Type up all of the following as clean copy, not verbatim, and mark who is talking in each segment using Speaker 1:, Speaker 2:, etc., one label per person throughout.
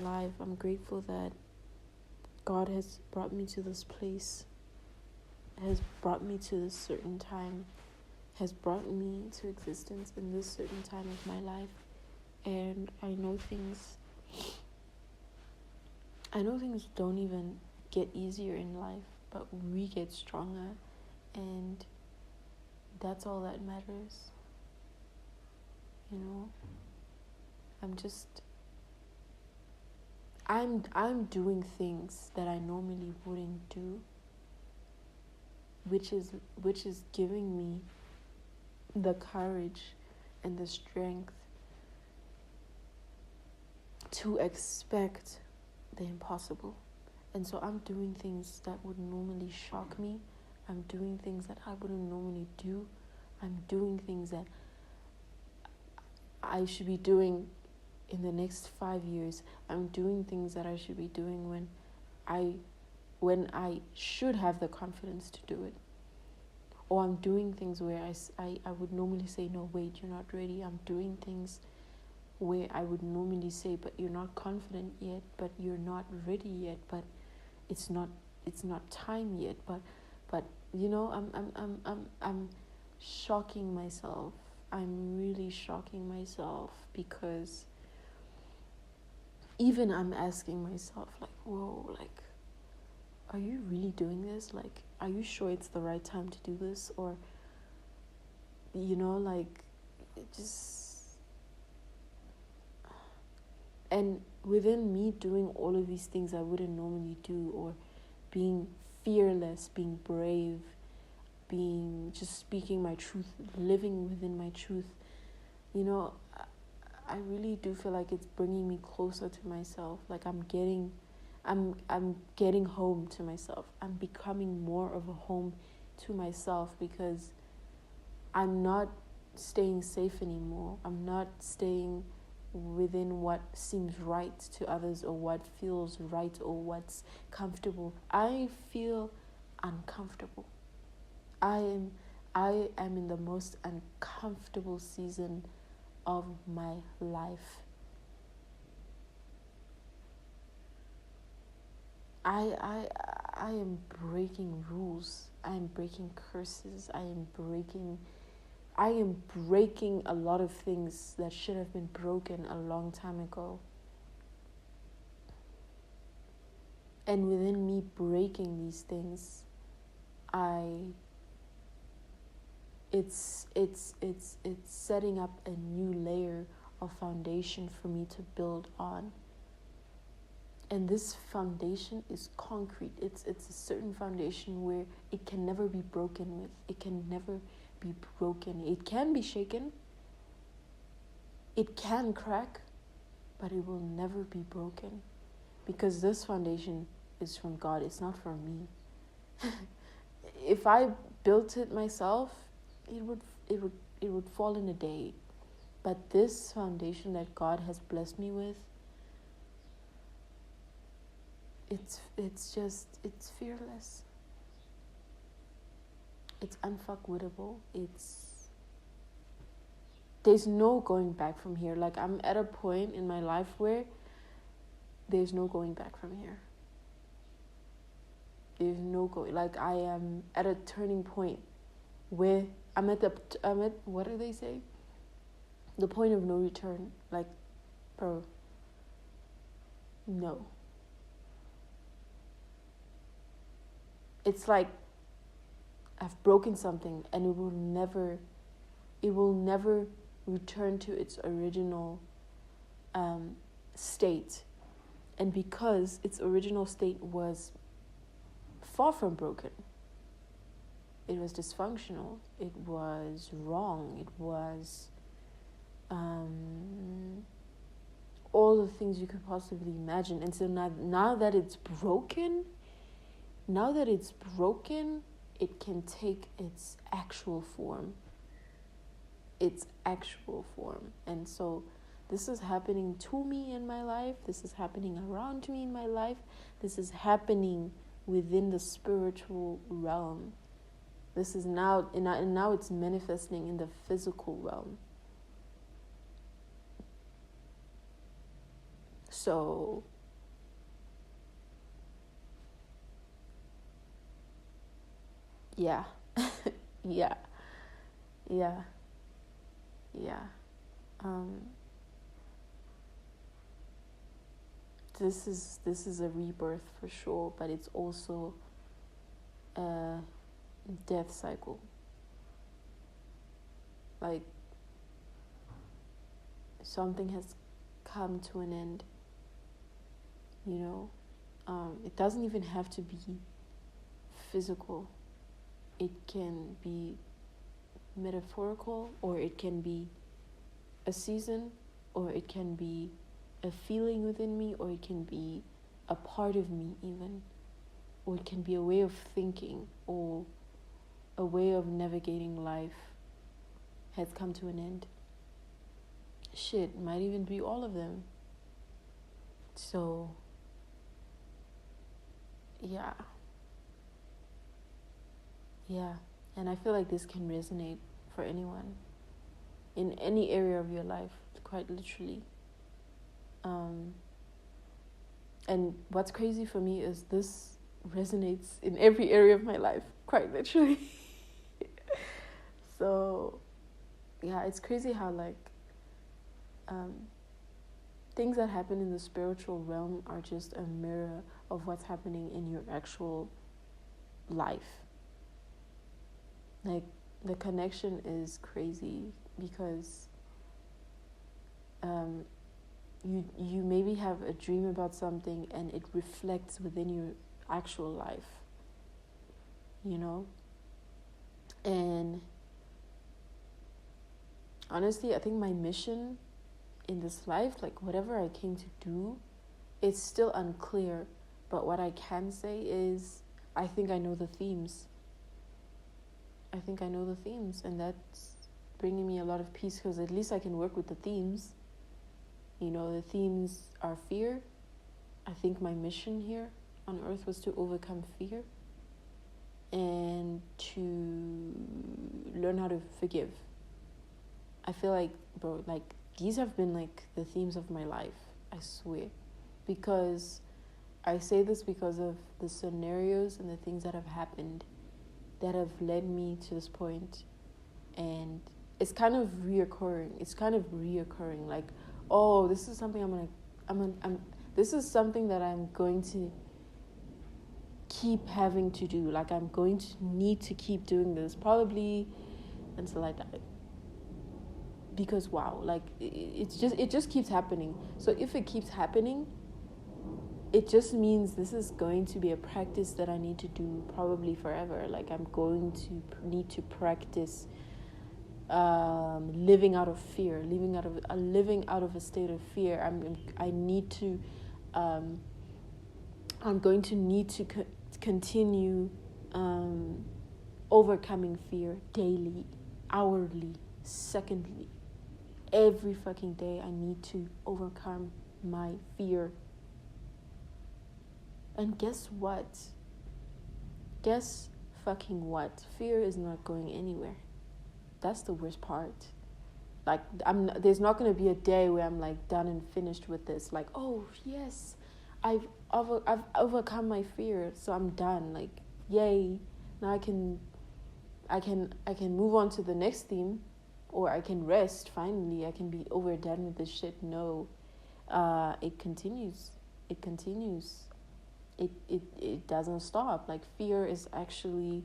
Speaker 1: alive. I'm grateful that God has brought me to this place, has brought me to this certain time, has brought me to existence in this certain time of my life. And I know things don't even get easier in life, but we get stronger, and that's all that matters. You know, I'm doing things that I normally wouldn't do, which is giving me the courage and the strength to expect the impossible. And so I'm doing things that would normally shock me. I'm doing things that I wouldn't normally do. I'm doing things that I should be doing in the next 5 years. I'm doing things that I should be doing when I should have the confidence to do it. Or I'm doing things where I would normally say, no, wait, you're not ready. I'm doing things where I would normally say, but you're not confident yet, but you're not ready yet, but it's not time yet, but you know, I'm shocking myself. I'm really shocking myself, because even I'm asking myself, like, whoa, like, are you really doing this? Like, are you sure it's the right time to do this? Or, you know, like, it just... And within me doing all of these things I wouldn't normally do, or being fearless, being brave, being just speaking my truth, living within my truth, you know, I really do feel like it's bringing me closer to myself. Like I'm getting home to myself. I'm becoming more of a home to myself, because I'm not staying safe anymore. I'm not staying within what seems right to others, or what feels right, or what's comfortable. I feel uncomfortable. I am in the most uncomfortable season of my life. I am breaking rules. I am breaking curses. I am breaking a lot of things that should have been broken a long time ago. And within me breaking these things, it's setting up a new layer of foundation for me to build on. And this foundation is concrete. It's a certain foundation where it can never be broken with. It can never be broken. It can be shaken. It can crack, but it will never be broken, because this foundation is from God. It's not from me. If I built it myself, it would fall in a day. But this foundation that God has blessed me with, it's fearless. It's unfuckwittable. There's no going back from here. Like, I'm at a point in my life where there's no going back from here. There's no going. Like, I am at a turning point where I'm at what do they say? The point of no return. Like, bro, no. It's like I've broken something, and it will never return to its original state. And because its original state was far from broken, it was dysfunctional, it was wrong, it was all the things you could possibly imagine. And so now that it's broken, it can take its actual form. And so this is happening to me in my life. This is happening around me in my life. This is happening within the spiritual realm. This is now, and now it's manifesting in the physical realm. So Yeah. Yeah. Yeah. Yeah. Um, this is a rebirth for sure, but it's also a death cycle. Like something has come to an end, you know. It doesn't even have to be physical. It can be metaphorical, or it can be a season, or it can be a feeling within me, or it can be a part of me even, or it can be a way of thinking, or a way of navigating life has come to an end. Shit, might even be all of them. So, yeah. Yeah. And I feel like this can resonate for anyone in any area of your life, quite literally. And what's crazy for me is this resonates in every area of my life, quite literally. So, yeah, it's crazy how, like, things that happen in the spiritual realm are just a mirror of what's happening in your actual life. Like, the connection is crazy because you maybe have a dream about something and it reflects within your actual life, you know? And honestly, I think my mission in this life, like whatever I came to do, it's still unclear. But what I can say is I think I know the themes. I think I know the themes, and that's bringing me a lot of peace because at least I can work with the themes. You know, the themes are fear. I think my mission here on earth was to overcome fear and to learn how to forgive. I feel like, bro, like these have been like the themes of my life, I swear. Because I say this because of the scenarios and the things that have happened that have led me to this point. And it's kind of reoccurring. Like, oh, this is something this is something that I'm going to keep having to do. Like, I'm going to need to keep doing this probably until I die. Because wow, like it just keeps happening. So if it keeps happening, it just means this is going to be a practice that I need to do probably forever. Like, I'm going to need to practice living out of fear, living out of a state of fear. I'm going to need to continue overcoming fear daily, hourly, secondly. Every fucking day I need to overcome my fear. And guess what? Guess fucking what? Fear is not going anywhere. That's the worst part. Like, there's not going to be a day where I'm like done and finished with this. Like, oh yes, I've overcome my fear, so I'm done. Like, yay! Now I can move on to the next theme, or I can rest. Finally, I can be overdone with this shit. No, it continues. It continues. It doesn't stop. Like, fear is actually,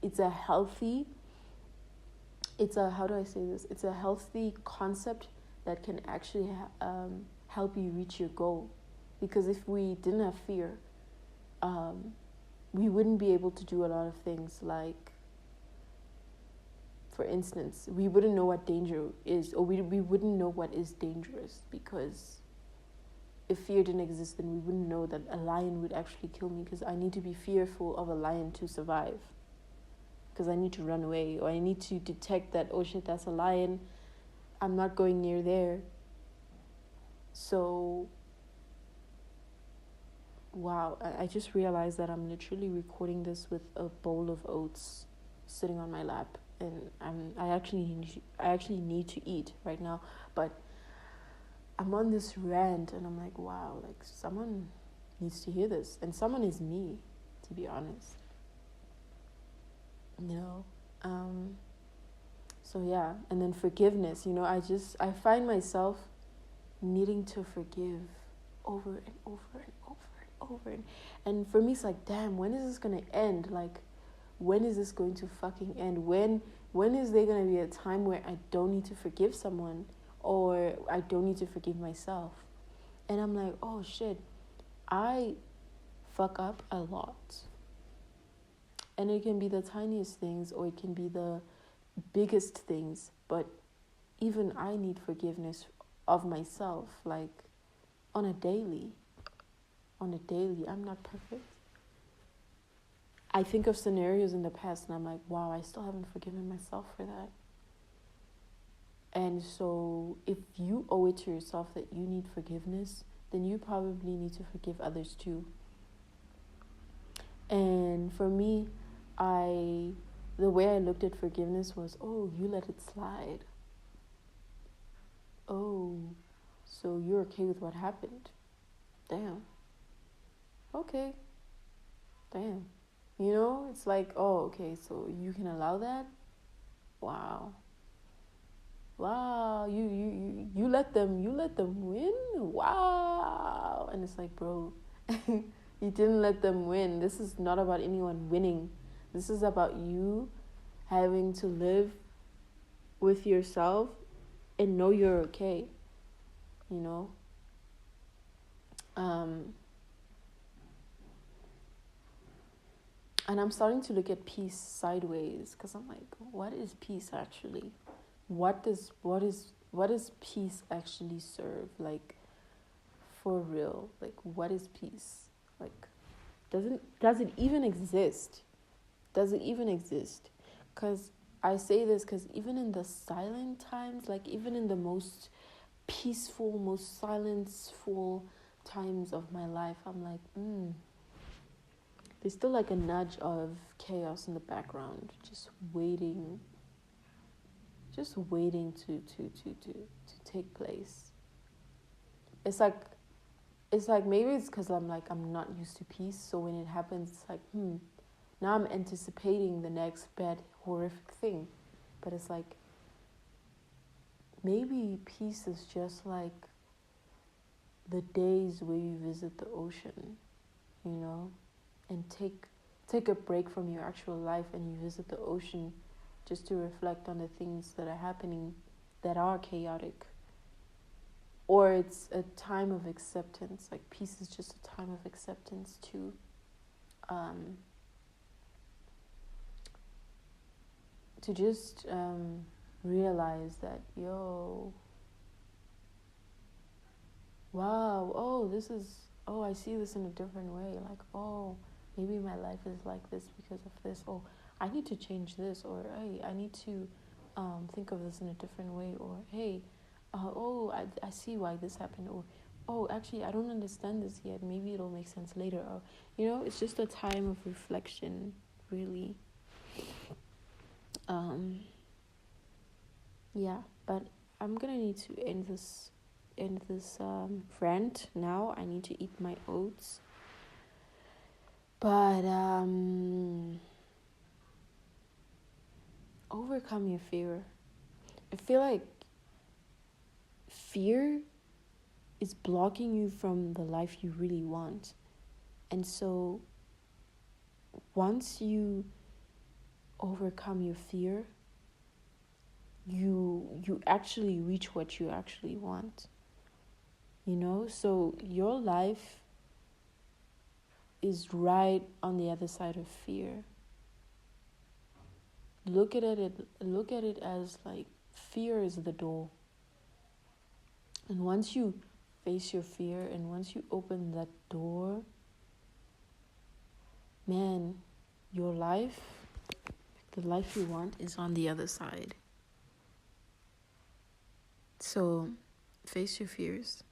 Speaker 1: it's a healthy. How do I say this? It's a healthy concept that can actually help you reach your goal. Because if we didn't have fear, we wouldn't be able to do a lot of things. Like, for instance, we wouldn't know what danger is, or we wouldn't know what is dangerous, because if fear didn't exist, then we wouldn't know that a lion would actually kill me, because I need to be fearful of a lion to survive. Because I need to run away, or I need to detect that, oh shit, that's a lion. I'm not going near there. So, wow, I just realized that I'm literally recording this with a bowl of oats sitting on my lap, and I actually need to eat right now, but I'm on this rant, and I'm like, wow, like someone needs to hear this, and someone is me. to be honest. You know, so yeah. And then forgiveness, I find myself needing to forgive over and over and over and over. And for me, it's like, damn, when is this going to end? Like, when is this going to fucking end? When is there going to be a time where I don't need to forgive someone, or I don't need to forgive myself? And I'm like, oh shit, I fuck up a lot. And it can be the tiniest things, or it can be the biggest things, but even I need forgiveness of myself, like on a daily. I'm not perfect. I think of scenarios in the past and I'm like, wow, I still haven't forgiven myself for that. And so if you owe it to yourself that you need forgiveness, then you probably need to forgive others too. And for me, the way I looked at forgiveness was, oh, you let it slide. Oh, so you're okay with what happened? Damn. Okay. Damn. It's like, oh, okay, so you can allow that? Wow. You let them win? Wow. And it's like, bro, you didn't let them win. This is not about anyone winning. This is about you having to live with yourself and know you're okay. And I'm starting to look at peace sideways, because I'm like, what is peace actually? What does peace actually serve? Like, for real? Like, what is peace? Like, does it even exist? Does it even exist? Because I say this because even in the silent times, like even in the most peaceful, most silenceful times of my life, I'm like, there's still like a nudge of chaos in the background, just waiting to take place. It's like maybe it's because I'm not used to peace, so when it happens, it's like, now I'm anticipating the next bad, horrific thing. But it's like, maybe peace is just like the days where you visit the ocean, and take a break from your actual life and you visit the ocean just to reflect on the things that are happening that are chaotic. Or it's a time of acceptance. Like, peace is just a time of acceptance to just realize that, wow, I see this in a different way. Like, maybe my life is like this because of this. Oh, I need to change this. Or, hey, I need to think of this in a different way. Or, hey, I see why this happened. Or, oh, actually, I don't understand this yet. Maybe it'll make sense later. Or, it's just a time of reflection, really. Yeah, but I'm gonna need to end this rant now. I need to eat my oats. But overcome your fear. I feel like fear is blocking you from the life you really want. And so once you overcome your fear, you actually reach what you actually want. So your life is right on the other side of fear. Look at it as like, fear is the door. And once you face your fear and once you open that door, man, your life, the life you want, is on the other side. So face your fears.